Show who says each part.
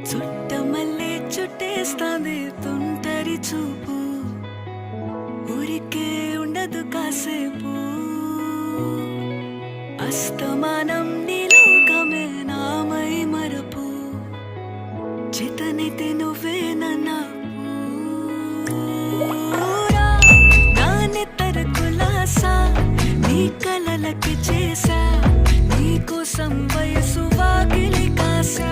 Speaker 1: చుట్టమల్లే చుట్టేస్తాంది తుంటరి చూపు, ఊరికే ఉండదు కాసేపు. అస్తమానం నీలోకమే నామై మరపు, చేతనైతే నువ్వే నాకు. నా నెత్తర కులాసా నీ కలలకి చేసా, నీ కోసం వయసు వాకిలి కాసా.